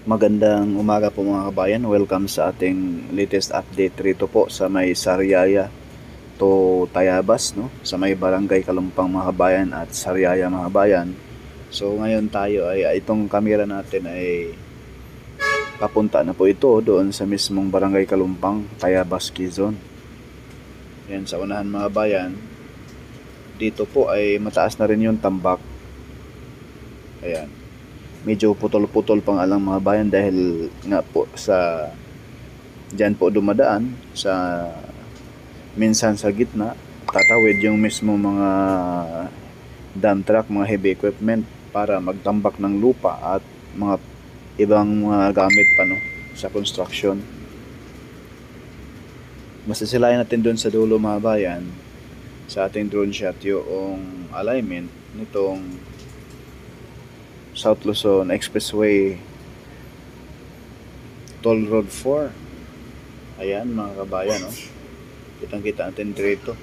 Magandang umaga po mga kabayan. Welcome sa ating latest update rito po sa may Sariaya to Tayabas, no? Sa may Barangay Kalumpang mga kabayan at Sariaya mga kabayan. So ngayon tayo ay itong camera natin ay papunta na po ito doon sa mismong Barangay Kalumpang, Tayabas, Quezon. Yan sa unahan mga kabayan. Dito po ay mataas na rin yung tambak. Ayan. Medyo putol-putol pang alang mga bayan dahil nga po sa dyan po dumadaan sa minsan sa gitna tatawid yung mismo mga dump truck, mga heavy equipment para magtambak ng lupa at mga ibang mga gamit pa, no, sa construction. Masasilayan natin doon sa dulo mga bayan sa ating drone shot yung alignment nitong South Luzon Expressway Toll Road 4. Ayan mga kabayan, no? Kitang kita natin dito.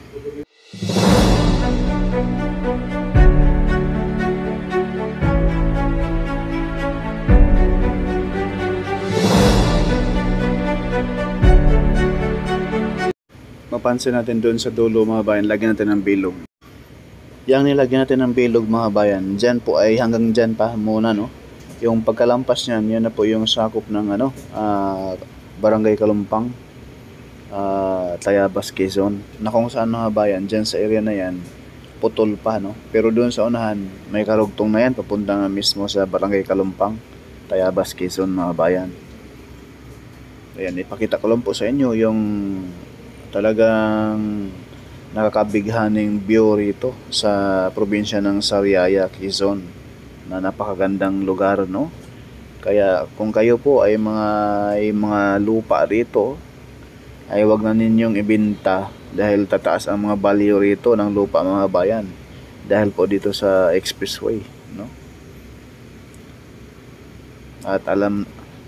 Mapansin natin doon sa dulo mga bayan, lagyan natin ng bilog. Yang nilagyan natin ng bilog mga bayan, dyan po ay hanggang dyan pa muna, no? Yung pagkalampas niyan, yan na po yung sakop ng Barangay Kalumpang, Tayabas, Quezon. Na kung saan mga bayan, dyan sa area na yan, putol pa, no? Pero doon sa unahan, may karugtong na yan, papunta na mismo sa Barangay Kalumpang, Tayabas, Quezon mga bayan. Ayan, ipakita ko lang po sa inyo yung talagang nakakabighaning view rito sa probinsya ng Sariaya, Quezon, na napakagandang lugar, no? Kaya kung kayo po ay mga lupa rito, ay wag na ninyong ibenta dahil tataas ang mga value rito ng lupa mga bayan dahil po dito sa expressway, no? At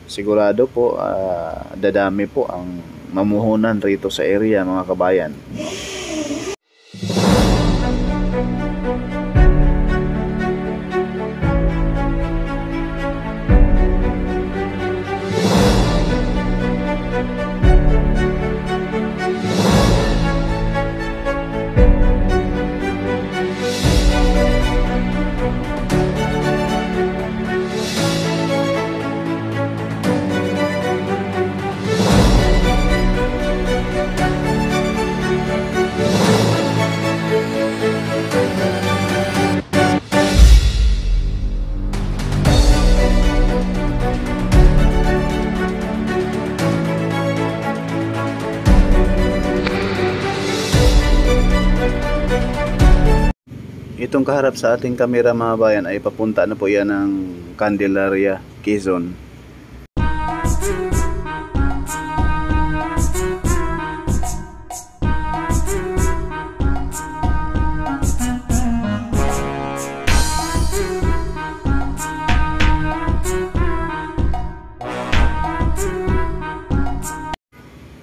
sigurado po dadami po ang mamuhunan rito sa area mga kabayan. Itong kaharap sa ating kamera mga bayan ay papunta na po yan ng Candelaria, Quezon.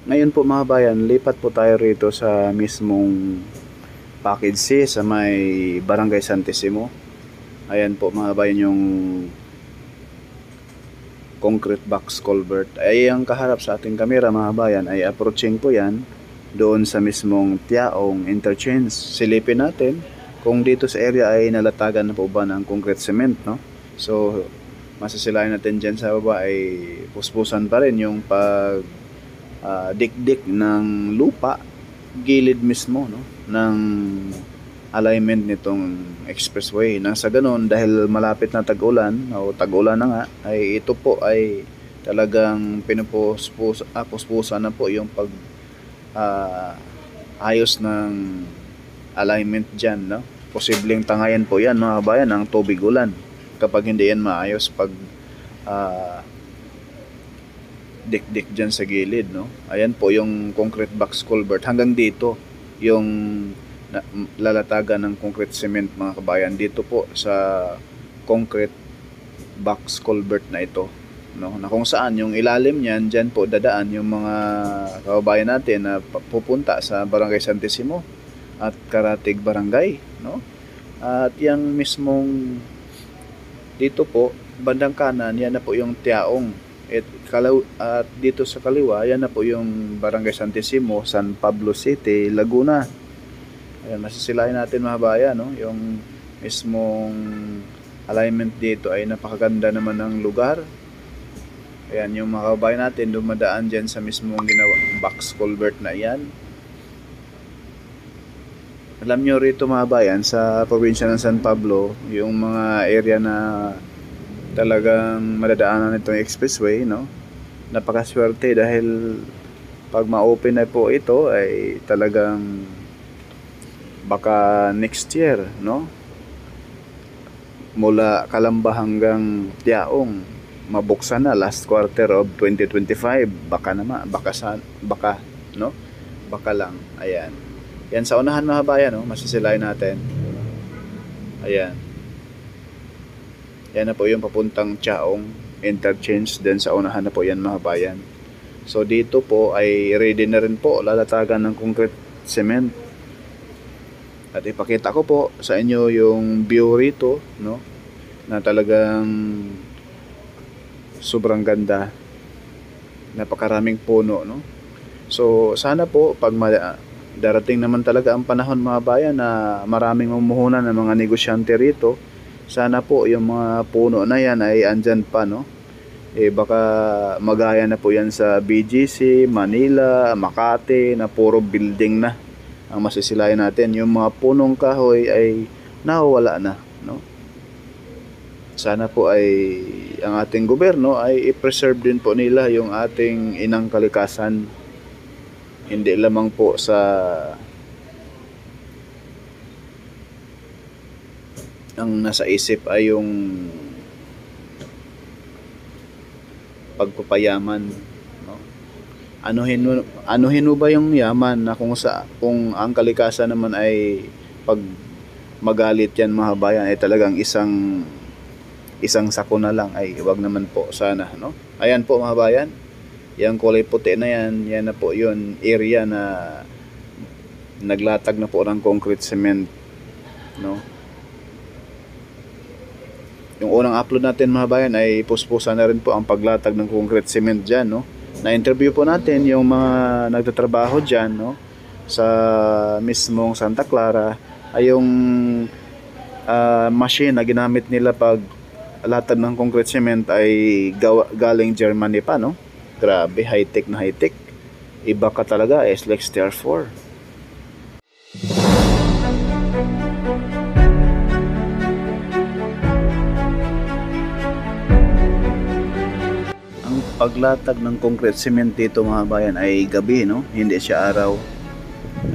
Ngayon po mga bayan, lipat po tayo rito sa mismong Package C sa may Barangay Santissimo. Ayan po mga bayan yung concrete box culvert. Ay ang kaharap sa ating kamera mga bayan ay approaching po yan doon sa mismong Tiaong Interchange. Silipin natin kung dito sa area ay nalatagan na po ba ng concrete cement, no? So masasilayan natin dyan sa baba ay puspusan pa rin yung pag dikdik ng lupa gilid mismo, no, ng alignment nitong expressway. Nang sa ganun, dahil malapit na tag-ulan o tag-ulan na nga, ay ito po ay talagang puspusan na po yung pag ayos ng alignment dyan, no? Posibleng tangayan po yan mga kabayan ng tubig ulan kapag hindi yan maayos pag dik-dik dyan sa gilid, no? Ayan po yung concrete box culvert. Hanggang dito yung lalatagan ng concrete cement mga kabayan. Dito po sa concrete box culvert na ito, no? Na kung saan yung ilalim niyan, dyan po dadaan yung mga kababayan natin na pupunta sa Barangay Santissimo at Karatig Barangay, no? At yung mismong dito po bandang kanan, yan na po yung Tiaong. At dito sa kaliwa, yan na po yung Barangay Santissimo, San Pablo City, Laguna. Ayan, masisilayan natin mga bayan, no? Yung mismong alignment dito ay napakaganda naman ng lugar. Ayan, yung mga kabayan natin dumadaan dyan sa mismong ginawa box culvert na yan. Alam nyo rito mga bayan, sa probinsya ng San Pablo, yung mga area na talagang madadaanan itong expressway, no? Napakaswerte dahil pag ma-open na po ito ay talagang baka next year, no? Mula Calamba hanggang Tiaong mabuksan na last quarter of 2025. Baka naman, baka, no? Baka lang. Ayan. Yan sa unahan mga bayan, no? Masisilayan natin. Ayan. Yan na po yung papuntang Tiaong interchange, then sa unahan na po yan mga bayan. So dito po ay ready na rin po lalatagan ng concrete cement. At ipakita ko po sa inyo yung view rito, no? Na talagang sobrang ganda. Napakaraming puno, no? So sana po pag darating naman talaga ang panahon mga bayan na maraming mumuhunan ng mga negosyante rito, sana po yung mga puno na yan ay andyan pa, no? Baka magaya na po yan sa BGC, Manila, Makati na puro building na ang masisilayan natin. Yung mga punong kahoy ay nawawala na, no? Sana po ay ang ating gobyerno ay i-preserve din po nila yung ating inang kalikasan. Hindi lamang po sa ang nasa isip ay yung pagpapayaman, no? Anuhin mo ba yung yaman na kung ang kalikasan naman ay pag magalit yan mga bayan ay talagang isang sako na lang, ay wag naman po sana, no? Ayan po mga bayan, yung kulay puti na yan, yan na po yun area na naglatag na po ng concrete cement, no? Yung unang upload natin mga bayan ay puspusan na rin po ang paglatag ng concrete cement dyan, no? Na-interview po natin yung mga nagtatrabaho dyan, no? Sa mismong Santa Clara ay yung machine na ginamit nila pag latag ng concrete cement ay galing Germany pa, no? Grabe, high-tech na high-tech. Iba ka talaga, SLEX Tier 4. Paglatag ng concrete cement dito mga bayan ay gabi, no? Hindi siya araw.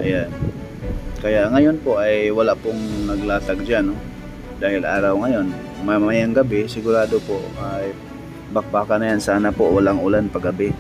Ayan. Kaya ngayon po ay wala pong naglatag dyan, no? Dahil araw ngayon. Mamayang gabi sigurado po ay bakbaka na yan. Sana po walang ulan paggabi.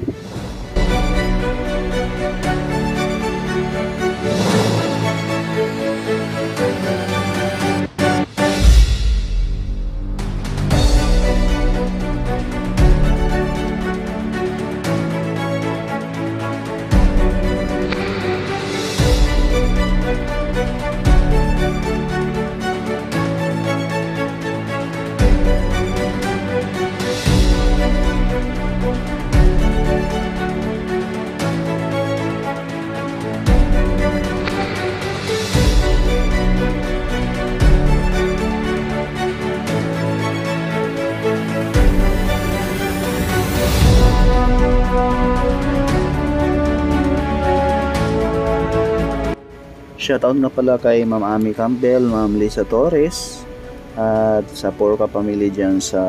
Shoutout nga pala kay Ma'am Ami Campbell, Ma'am Lisa Torres, at sa Porca family dyan sa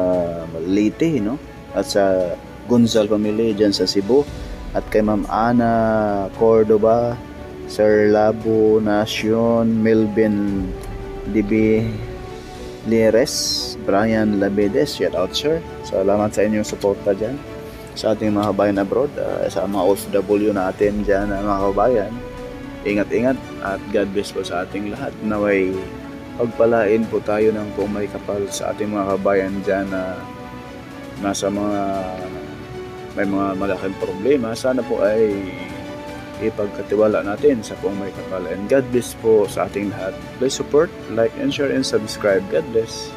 Leyte, no? At sa Gonzal family dyan sa Cebu, at kay Ma'am Ana Cordoba, Sir Labo Nacion, Melvin DB Lires, Brian Labedes. Shoutout sir, salamat sa inyong suporta dyan sa ating mga kabayan abroad, sa mga OFW natin dyan mga kabayan. Ingat-ingat at God bless po sa ating lahat. Naway pagpalain po tayo ng kung may kapal sa ating mga kabayan dyan na nasa may mga malaking problema. Sana po ay ipagkatiwala natin sa kung may kapal. And God bless po sa ating lahat. Please support, like, and share, and subscribe. God bless.